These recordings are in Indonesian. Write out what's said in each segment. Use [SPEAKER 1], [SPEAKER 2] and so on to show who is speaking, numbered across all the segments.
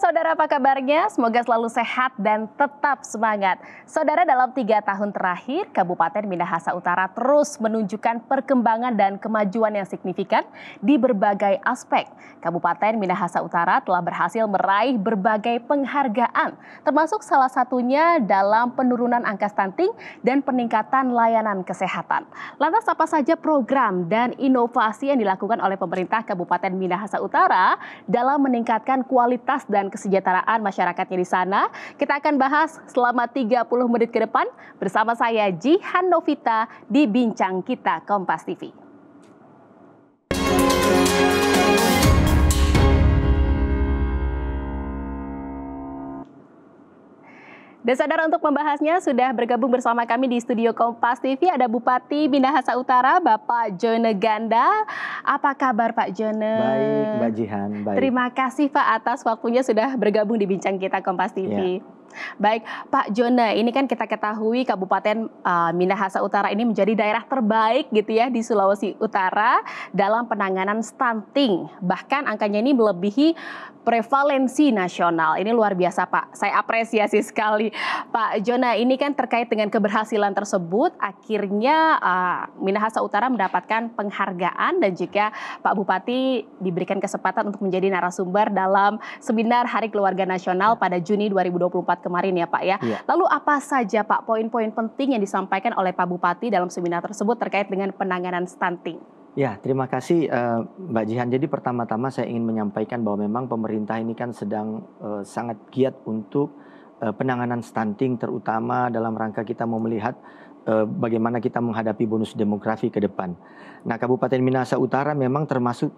[SPEAKER 1] Saudara, apa kabarnya? Semoga selalu sehat dan tetap semangat. Saudara, dalam 3 tahun terakhir, Kabupaten Minahasa Utara terus menunjukkan perkembangan dan kemajuan yang signifikan di berbagai aspek. Kabupaten Minahasa Utara telah berhasil meraih berbagai penghargaan, termasuk salah satunya dalam penurunan angka stunting dan peningkatan layanan kesehatan. Lantas apa saja program dan inovasi yang dilakukan oleh pemerintah Kabupaten Minahasa Utara dalam meningkatkan kualitas dan kesejahteraan masyarakatnya di sana? Kita akan bahas selama 30 menit ke depan bersama saya Jihan Novita di Bincang Kita Kompas TV. Dan saudara, untuk membahasnya sudah bergabung bersama kami di studio Kompas TV ada Bupati Minahasa Utara, Bapak Jone Ganda. Apa kabar Pak Jone?
[SPEAKER 2] Baik, Mbak Jihan. Baik.
[SPEAKER 1] Terima kasih Pak atas waktunya sudah bergabung di Bincang Kita Kompas TV. Ya. Baik, Pak Jone, ini kan kita ketahui Kabupaten Minahasa Utara ini menjadi daerah terbaik gitu ya di Sulawesi Utara dalam penanganan stunting. Bahkan angkanya ini melebihi prevalensi nasional. Ini luar biasa Pak, saya apresiasi sekali. Pak Jone, ini kan terkait dengan keberhasilan tersebut, akhirnya Minahasa Utara mendapatkan penghargaan dan juga Pak Bupati diberikan kesempatan untuk menjadi narasumber dalam seminar Hari Keluarga Nasional pada Juni 2024 kemarin ya Pak ya. Lalu apa saja Pak poin-poin penting yang disampaikan oleh Pak Bupati dalam seminar tersebut terkait dengan penanganan stunting?
[SPEAKER 2] Ya, terima kasih Mbak Jihan. Jadi pertama-tama saya ingin menyampaikan bahwa memang pemerintah ini kan sedang sangat giat untuk penanganan stunting, terutama dalam rangka kita mau melihat bagaimana kita menghadapi bonus demografi ke depan. Nah, Kabupaten Minahasa Utara memang termasuk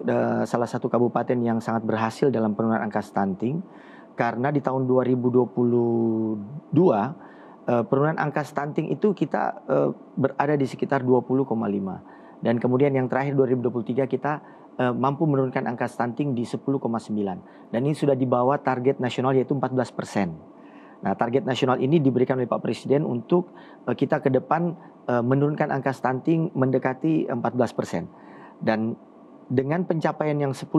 [SPEAKER 2] salah satu kabupaten yang sangat berhasil dalam penurunan angka stunting. Karena di tahun 2022 penurunan angka stunting itu kita berada di sekitar 20,5. Dan kemudian yang terakhir 2023 kita mampu menurunkan angka stunting di 10,9. Dan ini sudah di bawah target nasional yaitu 14%. Nah, target nasional ini diberikan oleh Pak Presiden untuk kita ke depan menurunkan angka stunting mendekati 14%. Dan dengan pencapaian yang 10,9%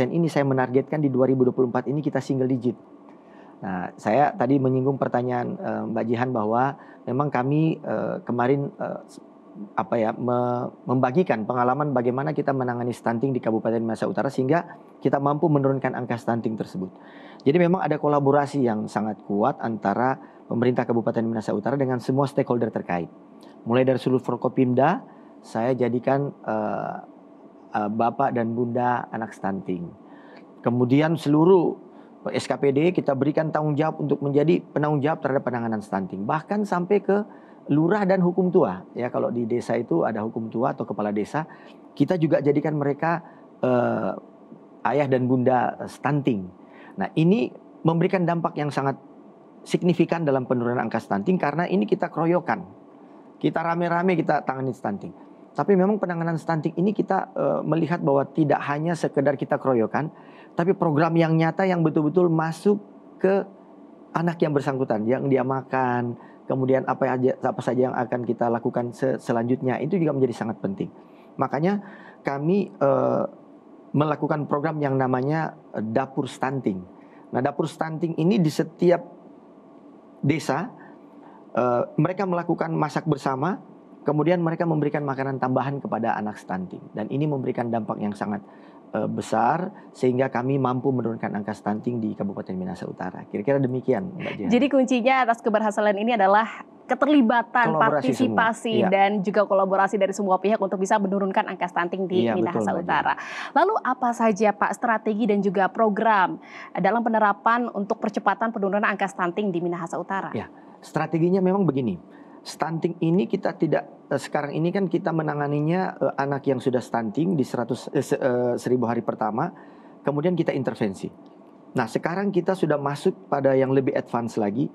[SPEAKER 2] ini saya menargetkan di 2024 ini kita single digit. Nah, saya tadi menyinggung pertanyaan Mbak Jihan bahwa memang kami kemarin membagikan pengalaman bagaimana kita menangani stunting di Kabupaten Minahasa Utara sehingga kita mampu menurunkan angka stunting tersebut. Jadi memang ada kolaborasi yang sangat kuat antara pemerintah Kabupaten Minahasa Utara dengan semua stakeholder terkait. Mulai dari seluruh Forkopimda, saya jadikan Bapak dan Bunda anak stunting. Kemudian seluruh SKPD kita berikan tanggung jawab untuk menjadi penanggung jawab terhadap penanganan stunting. Bahkan sampai ke lurah dan hukum tua. Ya, kalau di desa itu ada hukum tua atau kepala desa, kita juga jadikan mereka ayah dan bunda stunting. Nah, ini memberikan dampak yang sangat signifikan dalam penurunan angka stunting karena ini kita keroyokan. Kita rame-rame kita tangani stunting. Tapi memang penanganan stunting ini kita melihat bahwa tidak hanya sekedar kita keroyokan, tapi program yang nyata yang betul-betul masuk ke anak yang bersangkutan, yang dia makan, kemudian apa saja yang akan kita lakukan selanjutnya, itu juga menjadi sangat penting. Makanya kami melakukan program yang namanya Dapur Stunting. Nah, Dapur Stunting ini di setiap desa mereka melakukan masak bersama. Kemudian mereka memberikan makanan tambahan kepada anak stunting. Dan ini memberikan dampak yang sangat besar sehingga kami mampu menurunkan angka stunting di Kabupaten Minahasa Utara. Kira-kira demikian, Mbak Jihan.
[SPEAKER 1] Jadi kuncinya atas keberhasilan ini adalah keterlibatan, partisipasi, dan juga kolaborasi dari semua pihak untuk bisa menurunkan angka stunting di Minahasa Utara. Lalu apa saja Pak strategi dan juga program dalam penerapan untuk percepatan penurunan angka stunting di Minahasa Utara?
[SPEAKER 2] Ya, strateginya memang begini. Stunting ini kita tidak, sekarang ini kan kita menanganinya anak yang sudah stunting di 1000 hari pertama, kemudian kita intervensi. Nah, sekarang kita sudah masuk pada yang lebih advance lagi,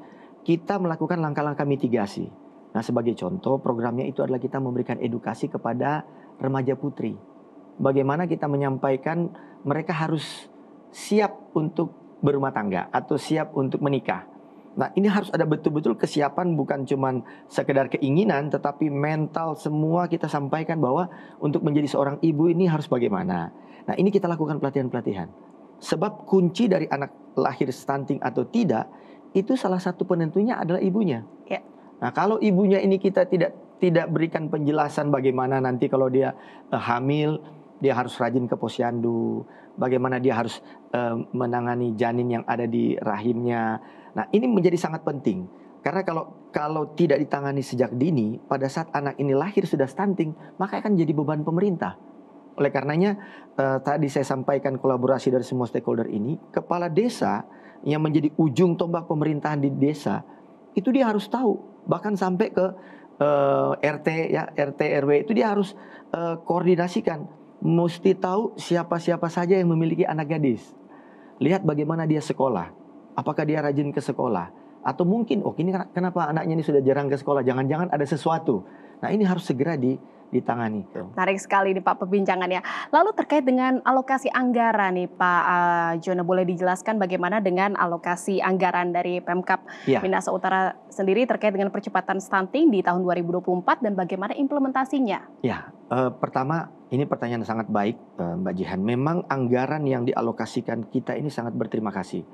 [SPEAKER 2] kita melakukan langkah-langkah mitigasi. Nah, sebagai contoh programnya itu adalah kita memberikan edukasi kepada remaja putri. Bagaimana kita menyampaikan mereka harus siap untuk berumah tangga atau siap untuk menikah. Nah, ini harus ada betul-betul kesiapan, bukan cuma sekedar keinginan, tetapi mental semua kita sampaikan bahwa untuk menjadi seorang ibu ini harus bagaimana. Nah, ini kita lakukan pelatihan-pelatihan. Sebab kunci dari anak lahir stunting atau tidak, itu salah satu penentunya adalah ibunya.
[SPEAKER 1] Ya.
[SPEAKER 2] Nah, kalau ibunya ini kita tidak berikan penjelasan bagaimana nanti kalau dia hamil, dia harus rajin ke posyandu, bagaimana dia harus menangani janin yang ada di rahimnya. Nah, ini menjadi sangat penting. Karena kalau tidak ditangani sejak dini, pada saat anak ini lahir sudah stunting, maka akan jadi beban pemerintah. Oleh karenanya tadi saya sampaikan kolaborasi dari semua stakeholder ini, kepala desa yang menjadi ujung tombak pemerintahan di desa, itu dia harus tahu, bahkan sampai ke RT ya, RT RW itu dia harus koordinasikan, mesti tahu siapa-siapa saja yang memiliki anak gadis. Lihat bagaimana dia sekolah, apakah dia rajin ke sekolah, atau mungkin ini kenapa anaknya ini sudah jarang ke sekolah, jangan-jangan ada sesuatu. Nah, ini harus segera ditangani.
[SPEAKER 1] Menarik sekali nih Pak perbincangannya. Lalu terkait dengan alokasi anggaran nih Pak Jono, boleh dijelaskan bagaimana dengan alokasi anggaran dari Pemkab Minahasa Utara sendiri terkait dengan percepatan stunting di tahun 2024 dan bagaimana implementasinya?
[SPEAKER 2] Ya, pertama ini pertanyaan sangat baik Mbak Jihan. Memang anggaran yang dialokasikan kita ini sangat berterima kasih.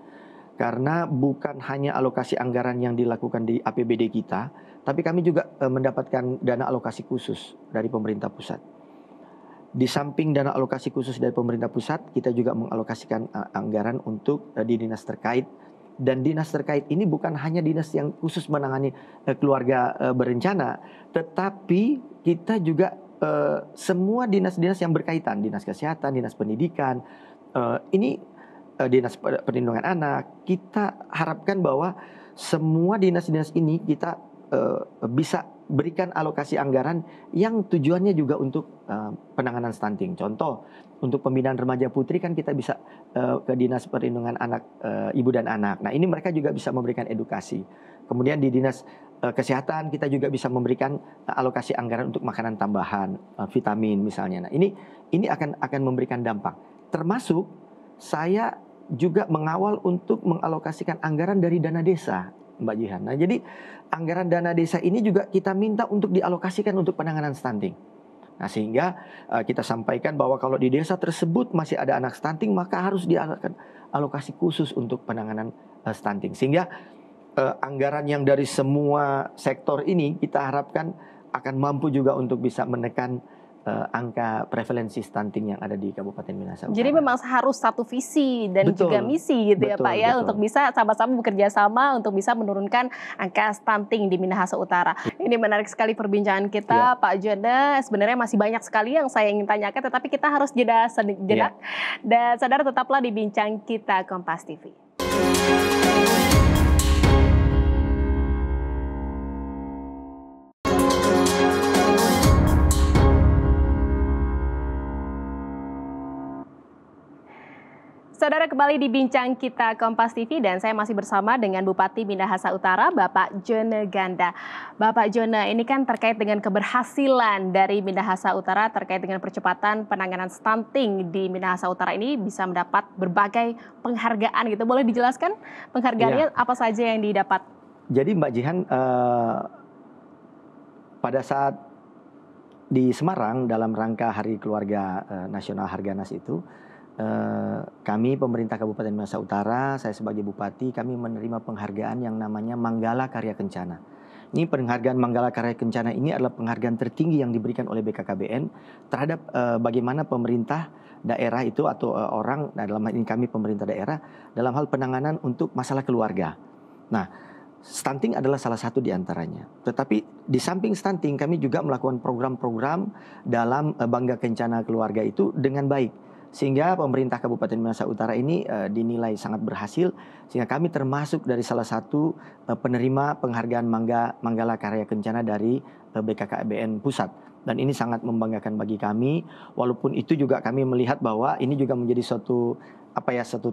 [SPEAKER 2] Karena bukan hanya alokasi anggaran yang dilakukan di APBD kita, tapi kami juga mendapatkan dana alokasi khusus dari pemerintah pusat. Di samping dana alokasi khusus dari pemerintah pusat, kita juga mengalokasikan anggaran untuk di dinas terkait. Dan dinas terkait ini bukan hanya dinas yang khusus menangani keluarga berencana, tetapi kita juga semua dinas-dinas yang berkaitan, dinas kesehatan, dinas pendidikan, dinas perlindungan anak, kita harapkan bahwa semua dinas-dinas ini kita bisa berikan alokasi anggaran yang tujuannya juga untuk penanganan stunting. Contoh, untuk pembinaan remaja putri kan kita bisa ke dinas perlindungan anak, ibu dan anak. Nah, ini mereka juga bisa memberikan edukasi. Kemudian di dinas kesehatan kita juga bisa memberikan alokasi anggaran untuk makanan tambahan, vitamin misalnya. Nah, ini akan memberikan dampak. Termasuk saya juga mengawal untuk mengalokasikan anggaran dari dana desa, Mbak Jihan. Nah, jadi anggaran dana desa ini juga kita minta untuk dialokasikan untuk penanganan stunting. Nah, sehingga kita sampaikan bahwa kalau di desa tersebut masih ada anak stunting, maka harus dialokasikan alokasi khusus untuk penanganan stunting. Sehingga anggaran yang dari semua sektor ini kita harapkan akan mampu juga untuk bisa menekan angka prevalensi stunting yang ada di Kabupaten Minahasa Utara.
[SPEAKER 1] Jadi memang harus satu visi dan juga misi gitu ya Pak ya, untuk bisa sama-sama bekerja sama untuk bisa menurunkan angka stunting di Minahasa Utara. Ini menarik sekali perbincangan kita Pak Jono. Sebenarnya masih banyak sekali yang saya ingin tanyakan, tetapi kita harus jeda sejenak. Dan saudara tetaplah di Bincang Kita Kompas TV. Saudara, kembali di Bincang Kita Kompas TV dan saya masih bersama dengan Bupati Minahasa Utara, Bapak Jono Ganda. Bapak Jono, ini kan terkait dengan keberhasilan dari Minahasa Utara terkait dengan percepatan penanganan stunting di Minahasa Utara ini bisa mendapat berbagai penghargaan gitu. Boleh dijelaskan penghargaannya apa saja yang didapat?
[SPEAKER 2] Jadi Mbak Jihan, pada saat di Semarang dalam rangka Hari Keluarga Nasional Harganas itu, kami pemerintah Kabupaten Minahasa Utara, saya sebagai Bupati, kami menerima penghargaan yang namanya Manggala Karya Kencana. Ini penghargaan Manggala Karya Kencana ini adalah penghargaan tertinggi yang diberikan oleh BKKBN terhadap bagaimana pemerintah daerah itu atau orang, dalam hal ini kami pemerintah daerah, dalam hal penanganan untuk masalah keluarga. Nah, stunting adalah salah satu di antaranya. Tetapi di samping stunting, kami juga melakukan program-program dalam Bangga Kencana Keluarga itu dengan baik. Sehingga pemerintah Kabupaten Minahasa Utara ini dinilai sangat berhasil, sehingga kami termasuk dari salah satu penerima penghargaan Manggala Karya Kencana dari BKKBN Pusat. Dan ini sangat membanggakan bagi kami, walaupun itu juga kami melihat bahwa ini juga menjadi suatu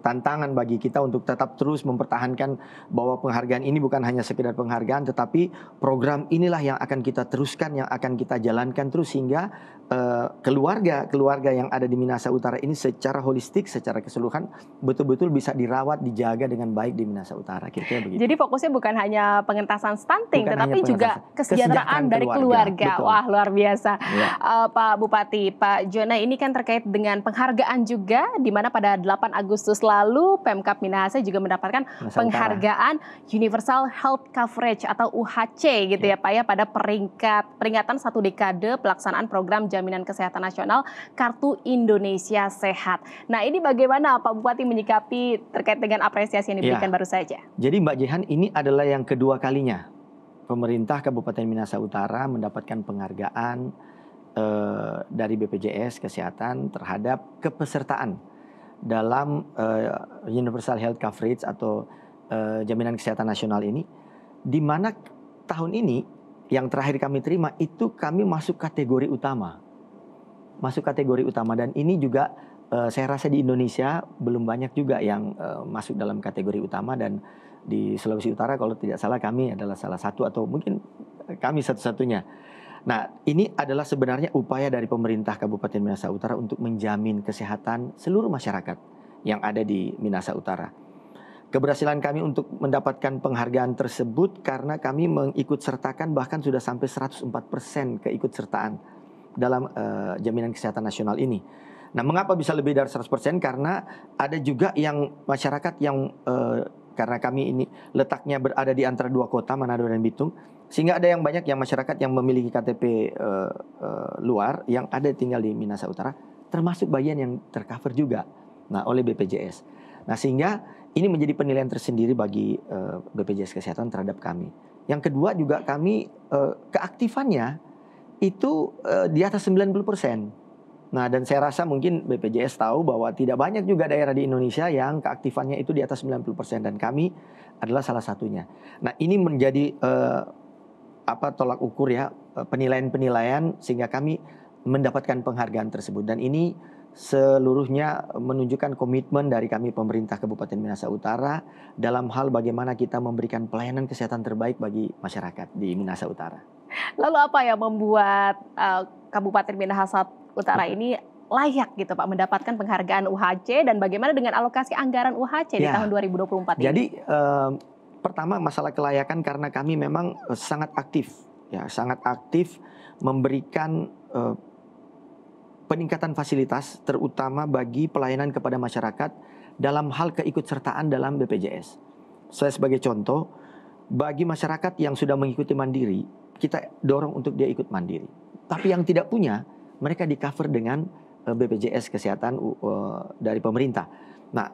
[SPEAKER 2] tantangan bagi kita untuk tetap terus mempertahankan bahwa penghargaan ini bukan hanya sekedar penghargaan, tetapi program inilah yang akan kita teruskan, yang akan kita jalankan terus sehingga keluarga yang ada di Minahasa Utara ini secara holistik, secara keseluruhan betul-betul bisa dirawat, dijaga dengan baik di Minahasa Utara. Kira-kira begitu.
[SPEAKER 1] Jadi fokusnya bukan hanya pengentasan stunting, tetapi juga kesejahteraan dari keluarga.
[SPEAKER 2] Betul.
[SPEAKER 1] Wah, luar biasa.
[SPEAKER 2] Ya.
[SPEAKER 1] Pak Bupati, Pak Jono, ini kan terkait dengan penghargaan juga, di mana pada 8 Agustus lalu, Pemkab Minahasa juga mendapatkan
[SPEAKER 2] Minahasa
[SPEAKER 1] penghargaan Universal Health Coverage atau UHC gitu ya Pak ya, pada peringatan 1 dekade pelaksanaan program Jaminan Kesehatan Nasional Kartu Indonesia Sehat. Nah, ini bagaimana Pak Bupati menyikapi terkait dengan apresiasi yang diberikan baru saja?
[SPEAKER 2] Jadi Mbak Jehan, ini adalah yang kedua kalinya pemerintah Kabupaten Minahasa Utara mendapatkan penghargaan dari BPJS Kesehatan terhadap kepesertaan dalam Universal Health Coverage atau Jaminan Kesehatan Nasional ini, di mana tahun ini yang terakhir kami terima itu kami masuk kategori utama. Dan ini juga saya rasa di Indonesia belum banyak juga yang masuk dalam kategori utama, dan di Sulawesi Utara kalau tidak salah kami adalah salah satu atau mungkin kami satu-satunya. Nah, ini adalah sebenarnya upaya dari pemerintah Kabupaten Minahasa Utara untuk menjamin kesehatan seluruh masyarakat yang ada di Minahasa Utara. Keberhasilan kami untuk mendapatkan penghargaan tersebut karena kami mengikut sertakan bahkan sudah sampai 104% keikutsertaan dalam Jaminan Kesehatan Nasional ini. Nah, mengapa bisa lebih dari 100%? Karena ada juga yang masyarakat yang karena kami ini letaknya berada di antara dua kota, Manado dan Bitung, sehingga ada yang banyak yang masyarakat yang memiliki KTP luar yang ada tinggal di Minahasa Utara, termasuk bagian yang tercover juga oleh BPJS. Nah, sehingga ini menjadi penilaian tersendiri bagi BPJS Kesehatan terhadap kami. Yang kedua juga kami keaktifannya itu di atas 90%. Nah, dan saya rasa mungkin BPJS tahu bahwa tidak banyak juga daerah di Indonesia yang keaktifannya itu di atas 90%, dan kami adalah salah satunya. Nah, ini menjadi tolak ukur ya, penilaian-penilaian sehingga kami mendapatkan penghargaan tersebut, dan ini seluruhnya menunjukkan komitmen dari kami pemerintah Kabupaten Minahasa Utara dalam hal bagaimana kita memberikan pelayanan kesehatan terbaik bagi masyarakat di Minahasa Utara.
[SPEAKER 1] Lalu apa yang membuat Kabupaten Minahasa Utara ini layak gitu Pak mendapatkan penghargaan UHC, dan bagaimana dengan alokasi anggaran UHC di tahun 2024 ini?
[SPEAKER 2] Jadi pertama masalah kelayakan karena kami memang sangat aktif memberikan peningkatan fasilitas terutama bagi pelayanan kepada masyarakat dalam hal keikutsertaan dalam BPJS. Saya sebagai contoh, bagi masyarakat yang sudah mengikuti mandiri, kita dorong untuk dia ikut mandiri. Tapi yang tidak punya, mereka di cover dengan BPJS Kesehatan dari pemerintah. Nah,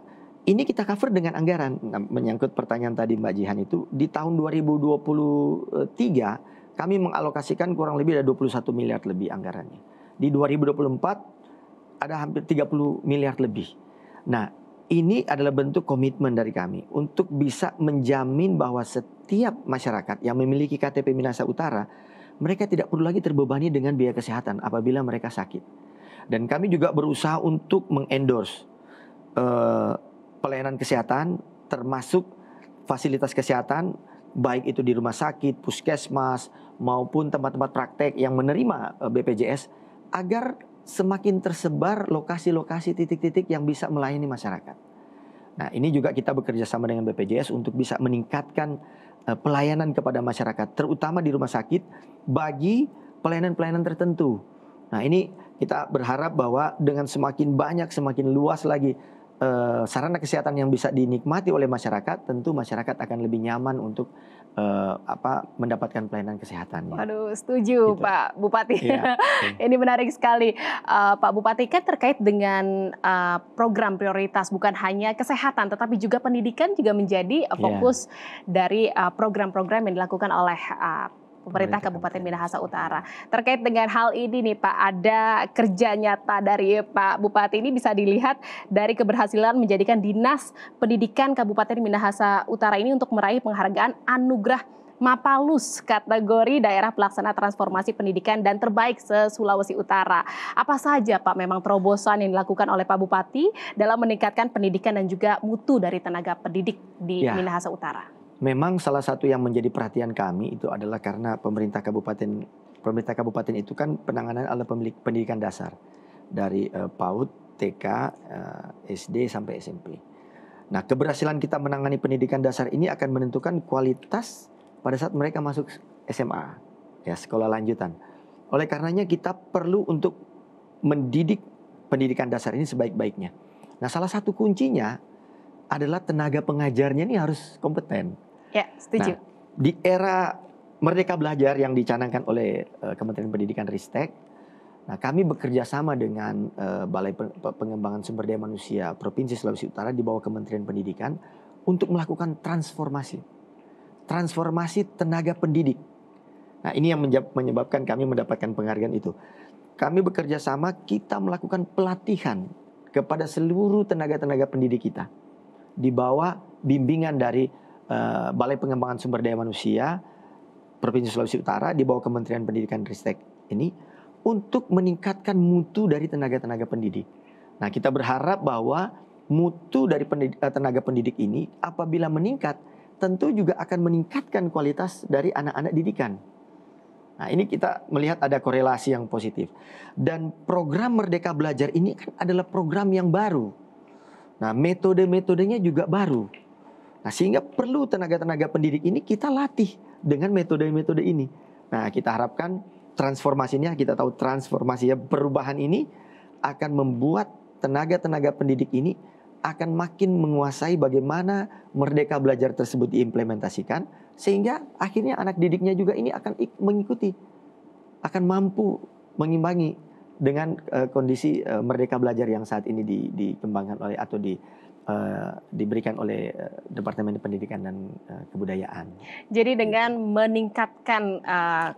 [SPEAKER 2] ini kita cover dengan anggaran. Nah, menyangkut pertanyaan tadi Mbak Jihan itu, di tahun 2023 kami mengalokasikan kurang lebih ada 21 miliar lebih anggarannya. Di 2024 ada hampir 30 miliar lebih. Nah, ini adalah bentuk komitmen dari kami untuk bisa menjamin bahwa setiap masyarakat yang memiliki KTP Minahasa Utara, mereka tidak perlu lagi terbebani dengan biaya kesehatan apabila mereka sakit. Dan kami juga berusaha untuk mengendorse pelayanan kesehatan, termasuk fasilitas kesehatan, baik itu di rumah sakit, puskesmas, maupun tempat-tempat praktek yang menerima BPJS, agar semakin tersebar lokasi-lokasi titik-titik yang bisa melayani masyarakat. Nah, ini juga kita bekerja sama dengan BPJS untuk bisa meningkatkan pelayanan kepada masyarakat, terutama di rumah sakit bagi pelayanan-pelayanan tertentu. Nah, ini kita berharap bahwa dengan semakin banyak, semakin luas lagi sarana kesehatan yang bisa dinikmati oleh masyarakat, tentu masyarakat akan lebih nyaman untuk mendapatkan pelayanan kesehatan.
[SPEAKER 1] Waduh, setuju gitu. Pak Bupati.
[SPEAKER 2] Ya.
[SPEAKER 1] Ini menarik sekali. Pak Bupati, kan terkait dengan program prioritas bukan hanya kesehatan, tetapi juga pendidikan juga menjadi fokus dari program-program yang dilakukan oleh pemerintah Kabupaten Minahasa Utara. Terkait dengan hal ini nih Pak, ada kerja nyata dari Pak Bupati ini bisa dilihat dari keberhasilan menjadikan Dinas Pendidikan Kabupaten Minahasa Utara ini untuk meraih penghargaan Anugerah Mapalus kategori daerah pelaksana transformasi pendidikan dan terbaik se-Sulawesi Utara. Apa saja Pak memang terobosan yang dilakukan oleh Pak Bupati dalam meningkatkan pendidikan dan juga mutu dari tenaga pendidik di Minahasa Utara?
[SPEAKER 2] Memang salah satu yang menjadi perhatian kami itu adalah karena pemerintah kabupaten itu kan penanganan ala pendidikan dasar dari PAUD, TK, SD sampai SMP. Nah, keberhasilan kita menangani pendidikan dasar ini akan menentukan kualitas pada saat mereka masuk SMA, ya, sekolah lanjutan. Oleh karenanya kita perlu untuk mendidik pendidikan dasar ini sebaik-baiknya. Nah, salah satu kuncinya adalah tenaga pengajarnya ini harus kompeten.
[SPEAKER 1] Ya, setuju.
[SPEAKER 2] Nah, di era Merdeka Belajar yang dicanangkan oleh Kementerian Pendidikan Ristek, nah kami bekerja sama dengan Balai Pengembangan Sumber Daya Manusia Provinsi Sulawesi Utara di bawah Kementerian Pendidikan untuk melakukan transformasi tenaga pendidik. Nah, ini yang menyebabkan kami mendapatkan penghargaan itu. Kami bekerja sama, kita melakukan pelatihan kepada seluruh tenaga-tenaga pendidik kita di bawah bimbingan dari Balai Pengembangan Sumber Daya Manusia Provinsi Sulawesi Utara di bawah Kementerian Pendidikan Ristek ini untuk meningkatkan mutu dari tenaga-tenaga pendidik. Nah, kita berharap bahwa mutu dari tenaga pendidik ini apabila meningkat, tentu juga akan meningkatkan kualitas dari anak-anak didikan. Nah, ini kita melihat ada korelasi yang positif. Dan program Merdeka Belajar ini kan adalah program yang baru. Nah, metode-metodenya juga baru. Nah, sehingga perlu tenaga-tenaga pendidik ini kita latih dengan metode-metode ini. Nah, kita harapkan transformasinya, kita tahu transformasinya, perubahan ini akan membuat tenaga-tenaga pendidik ini akan makin menguasai bagaimana Merdeka Belajar tersebut diimplementasikan, sehingga akhirnya anak didiknya juga ini akan mengikuti, akan mampu mengimbangi dengan kondisi Merdeka Belajar yang saat ini dikembangkan oleh atau diberikan oleh Departemen Pendidikan dan Kebudayaan.
[SPEAKER 1] Jadi dengan meningkatkan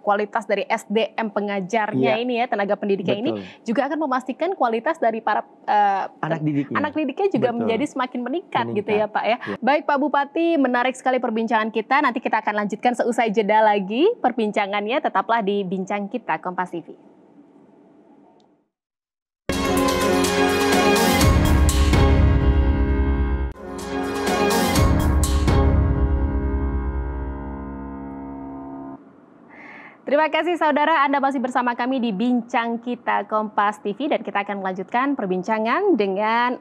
[SPEAKER 1] kualitas dari SDM pengajarnya ini ya, tenaga pendidiknya ini juga akan memastikan kualitas dari para anak didiknya juga menjadi semakin meningkat gitu ya Pak ya. Baik Pak Bupati, menarik sekali perbincangan kita. Nanti kita akan lanjutkan seusai jeda lagi perbincangannya. Tetaplah di Bincang Kita Kompas TV. Terima kasih saudara, Anda masih bersama kami di Bincang Kita Kompas TV dan kita akan melanjutkan perbincangan dengan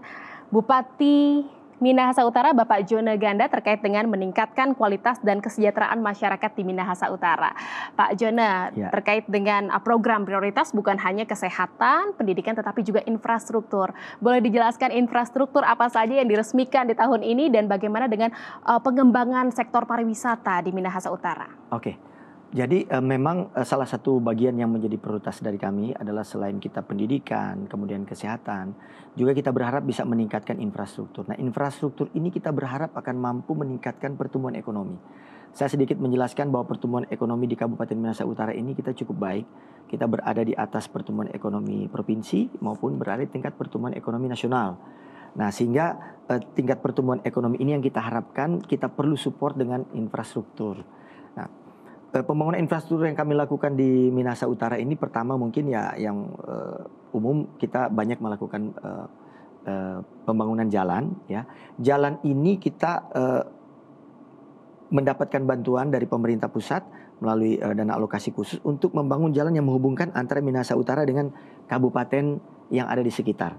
[SPEAKER 1] Bupati Minahasa Utara Bapak Jona Ganda terkait dengan meningkatkan kualitas dan kesejahteraan masyarakat di Minahasa Utara. Pak Jona, terkait dengan program prioritas bukan hanya kesehatan, pendidikan tetapi juga infrastruktur. Boleh dijelaskan infrastruktur apa saja yang diresmikan di tahun ini dan bagaimana dengan pengembangan sektor pariwisata di Minahasa Utara?
[SPEAKER 2] Oke. Jadi memang salah satu bagian yang menjadi prioritas dari kami adalah selain kita pendidikan, kemudian kesehatan, juga kita berharap bisa meningkatkan infrastruktur. Nah, infrastruktur ini kita berharap akan mampu meningkatkan pertumbuhan ekonomi. Saya sedikit menjelaskan bahwa pertumbuhan ekonomi di Kabupaten Minahasa Utara ini kita cukup baik. Kita berada di atas pertumbuhan ekonomi provinsi maupun berada di tingkat pertumbuhan ekonomi nasional. Nah, sehingga tingkat pertumbuhan ekonomi ini yang kita harapkan kita perlu support dengan infrastruktur. Nah, pembangunan infrastruktur yang kami lakukan di Minahasa Utara ini pertama mungkin ya yang umum kita banyak melakukan pembangunan jalan ya. Jalan ini kita mendapatkan bantuan dari pemerintah pusat melalui dana alokasi khusus untuk membangun jalan yang menghubungkan antara Minahasa Utara dengan kabupaten yang ada di sekitar.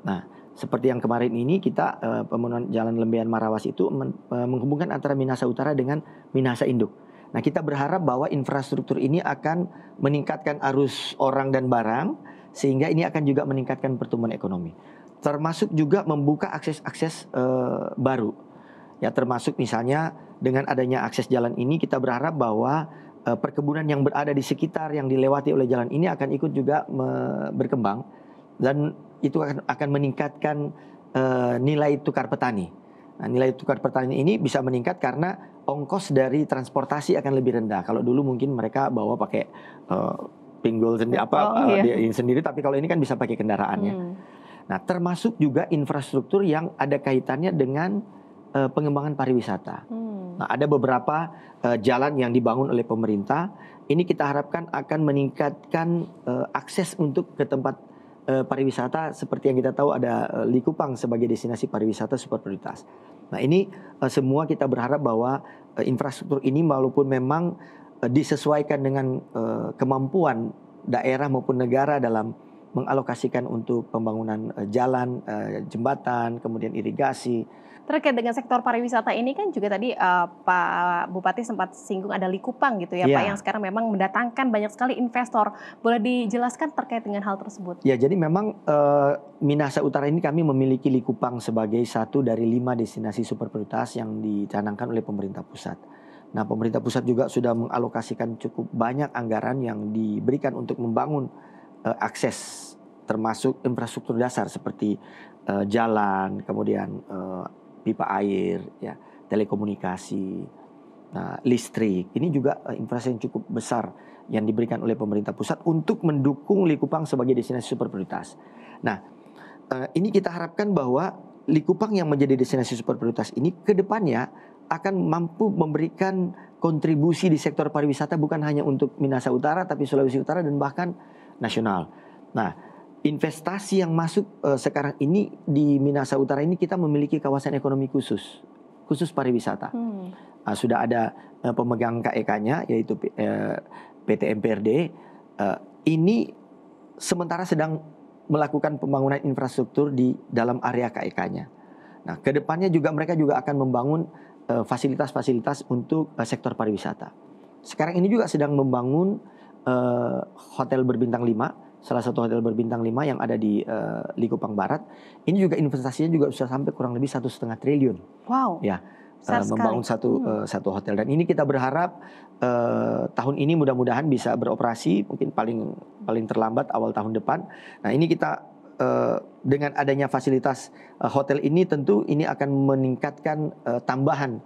[SPEAKER 2] Nah, seperti yang kemarin ini kita pembangunan jalan Lembean Marawas itu menghubungkan antara Minahasa Utara dengan Minahasa Induk. Nah, kita berharap bahwa infrastruktur ini akan meningkatkan arus orang dan barang, sehingga ini akan juga meningkatkan pertumbuhan ekonomi. Termasuk juga membuka akses-akses baru. Ya, termasuk misalnya dengan adanya akses jalan ini, kita berharap bahwa perkebunan yang berada di sekitar yang dilewati oleh jalan ini akan ikut juga berkembang. Dan itu akan meningkatkan nilai tukar petani. Nah, nilai tukar petani ini bisa meningkat karena ongkos dari transportasi akan lebih rendah. Kalau dulu mungkin mereka bawa pakai pinggul sendiri sendiri, tapi kalau ini kan bisa pakai kendaraannya. Nah, termasuk juga infrastruktur yang ada kaitannya dengan pengembangan pariwisata. Nah, ada beberapa jalan yang dibangun oleh pemerintah. Ini kita harapkan akan meningkatkan akses untuk ke tempat pariwisata seperti yang kita tahu ada Likupang sebagai destinasi pariwisata super prioritas. Nah, ini semua kita berharap bahwa infrastruktur ini walaupun memang disesuaikan dengan kemampuan daerah maupun negara dalam mengalokasikan untuk pembangunan jalan, jembatan, kemudian irigasi.
[SPEAKER 1] Terkait dengan sektor pariwisata ini kan juga tadi Pak Bupati sempat singgung ada Likupang gitu ya Pak,
[SPEAKER 2] Ya.
[SPEAKER 1] yang sekarang memang mendatangkan banyak sekali investor. Boleh dijelaskan terkait dengan hal tersebut?
[SPEAKER 2] Ya, jadi memang Minahasa Utara ini kami memiliki Likupang sebagai satu dari 5 destinasi super prioritas yang dicanangkan oleh pemerintah pusat. Nah, pemerintah pusat juga sudah mengalokasikan cukup banyak anggaran yang diberikan untuk membangun akses termasuk infrastruktur dasar seperti jalan, kemudian pipa air, ya, telekomunikasi, nah, listrik. Ini juga infrastruktur yang cukup besar yang diberikan oleh pemerintah pusat untuk mendukung Likupang sebagai destinasi super prioritas. Nah, ini kita harapkan bahwa Likupang yang menjadi destinasi super prioritas ini ke depannya akan mampu memberikan kontribusi di sektor pariwisata bukan hanya untuk Minahasa Utara tapi Sulawesi Utara dan bahkan nasional. Nah, investasi yang masuk sekarang ini di Minahasa Utara ini kita memiliki kawasan ekonomi khusus pariwisata. Sudah ada pemegang KEK-nya yaitu PT MPRD. Ini sementara sedang melakukan pembangunan infrastruktur di dalam area KEK-nya. Nah, kedepannya juga mereka juga akan membangun fasilitas-fasilitas untuk sektor pariwisata. Sekarang ini juga sedang membangun hotel berbintang 5, salah satu hotel berbintang 5 yang ada di Likupang Barat. Ini juga investasinya juga sudah sampai kurang lebih 1,5 triliun.
[SPEAKER 1] Wow.
[SPEAKER 2] Ya, membangun satu hotel, dan ini kita berharap tahun ini mudah-mudahan bisa beroperasi, mungkin paling terlambat awal tahun depan. Nah, ini kita dengan adanya fasilitas hotel ini tentu ini akan meningkatkan tambahan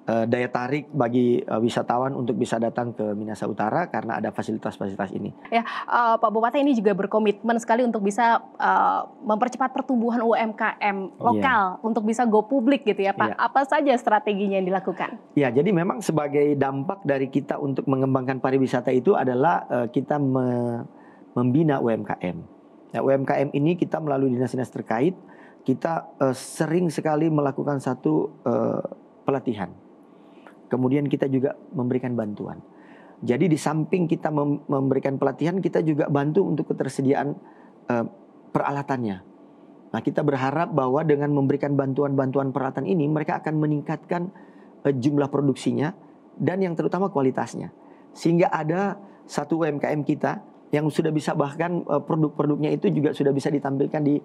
[SPEAKER 2] daya tarik bagi wisatawan untuk bisa datang ke Minahasa Utara karena ada fasilitas-fasilitas ini.
[SPEAKER 1] Ya, Pak Bupati ini juga berkomitmen sekali untuk bisa mempercepat pertumbuhan UMKM lokal untuk bisa go publik gitu ya Pak. Apa saja strateginya yang dilakukan?
[SPEAKER 2] Ya, jadi memang sebagai dampak dari kita untuk mengembangkan pariwisata itu adalah kita membina UMKM. Nah, UMKM ini kita melalui dinas-dinas terkait, kita sering sekali melakukan satu pelatihan. Kemudian kita juga memberikan bantuan. Jadi di samping kita memberikan pelatihan, kita juga bantu untuk ketersediaan peralatannya. Nah, kita berharap bahwa dengan memberikan bantuan-bantuan peralatan ini, mereka akan meningkatkan jumlah produksinya dan yang terutama kualitasnya. Sehingga ada satu UMKM kita yang sudah bisa bahkan produk-produknya itu juga sudah bisa ditampilkan di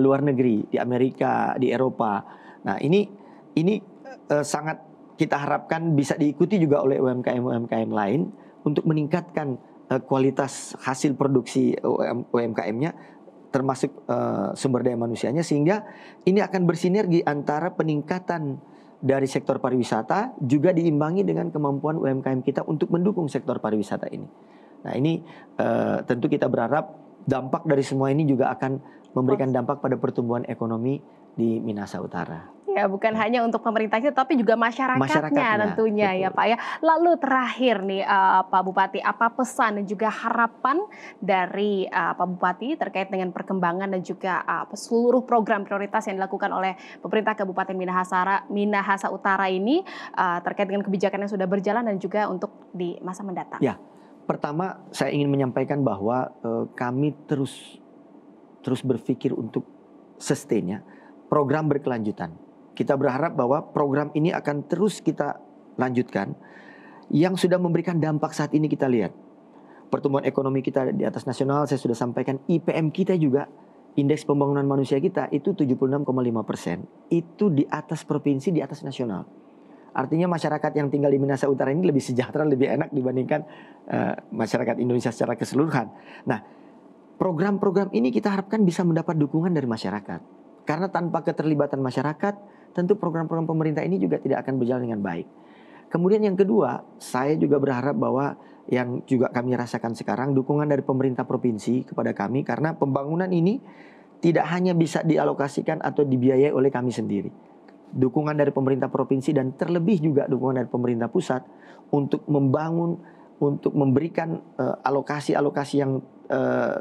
[SPEAKER 2] luar negeri, di Amerika, di Eropa. Nah, ini sangat kita harapkan bisa diikuti juga oleh UMKM lain untuk meningkatkan kualitas hasil produksi UMKM-nya termasuk sumber daya manusianya, sehingga ini akan bersinergi antara peningkatan dari sektor pariwisata juga diimbangi dengan kemampuan UMKM kita untuk mendukung sektor pariwisata ini. Nah, ini tentu kita berharap dampak dari semua ini juga akan memberikan dampak pada pertumbuhan ekonomi di Minahasa Utara.
[SPEAKER 1] Ya, bukan hanya untuk pemerintahnya tapi juga masyarakatnya tentunya. Betul. Ya Pak ya. Lalu terakhir nih Pak Bupati, apa pesan dan juga harapan dari Pak Bupati terkait dengan perkembangan dan juga seluruh program prioritas yang dilakukan oleh pemerintah Kabupaten Minahasa Utara ini terkait dengan kebijakan yang sudah berjalan dan juga untuk di masa mendatang? Ya.
[SPEAKER 2] Pertama, saya ingin menyampaikan bahwa kami terus berpikir untuk sustain ya, program berkelanjutan. Kita berharap bahwa program ini akan terus kita lanjutkan. Yang sudah memberikan dampak saat ini kita lihat. Pertumbuhan ekonomi kita di atas nasional, saya sudah sampaikan, IPM kita juga, indeks pembangunan manusia kita itu 76,5%. Itu di atas provinsi, di atas nasional. Artinya masyarakat yang tinggal di Minahasa Utara ini lebih sejahtera, lebih enak dibandingkan masyarakat Indonesia secara keseluruhan. Nah, program-program ini kita harapkan bisa mendapat dukungan dari masyarakat. Karena tanpa keterlibatan masyarakat, tentu program-program pemerintah ini juga tidak akan berjalan dengan baik. Kemudian yang kedua, saya juga berharap bahwa yang juga kami rasakan sekarang, dukungan dari pemerintah provinsi kepada kami, karena pembangunan ini tidak hanya bisa dialokasikan atau dibiayai oleh kami sendiri. Dukungan dari pemerintah provinsi dan terlebih juga dukungan dari pemerintah pusat untuk membangun, untuk memberikan alokasi-alokasi yang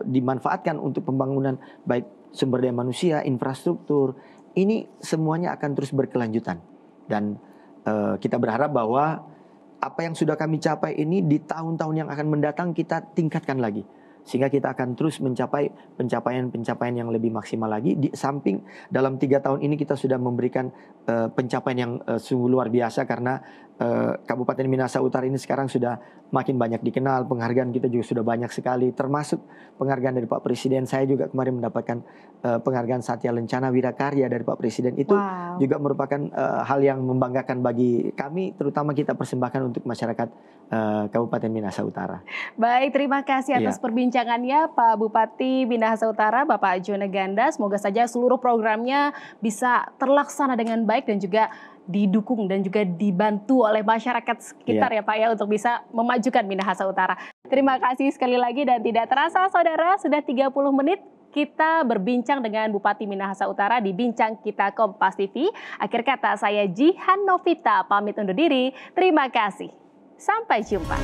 [SPEAKER 2] dimanfaatkan untuk pembangunan baik sumber daya manusia, infrastruktur, ini semuanya akan terus berkelanjutan. Dan kita berharap bahwa apa yang sudah kami capai ini di tahun-tahun yang akan mendatang kita tingkatkan lagi. Sehingga kita akan terus mencapai pencapaian yang lebih maksimal lagi. Di samping dalam 3 tahun ini kita sudah memberikan pencapaian yang sungguh luar biasa, karena Kabupaten Minahasa Utara ini sekarang sudah makin banyak dikenal, penghargaan kita juga sudah banyak sekali, termasuk penghargaan dari Pak Presiden. Saya juga kemarin mendapatkan penghargaan Satya Lencana Wirakarya dari Pak Presiden. Itu juga merupakan hal yang membanggakan bagi kami, terutama kita persembahkan untuk masyarakat Kabupaten Minahasa Utara.
[SPEAKER 1] Baik, terima kasih atas perbincangannya Pak Bupati Minahasa Utara, Bapak Jona Ganda. Semoga saja seluruh programnya bisa terlaksana dengan baik dan juga didukung dan juga dibantu oleh masyarakat sekitar ya Pak ya, untuk bisa memajukan Minahasa Utara. Terima kasih sekali lagi, dan tidak terasa saudara sudah 30 menit kita berbincang dengan Bupati Minahasa Utara di Bincang Kita Kompas TV. Akhir kata, saya Jihan Novita pamit undur diri. Terima kasih. Sampai jumpa.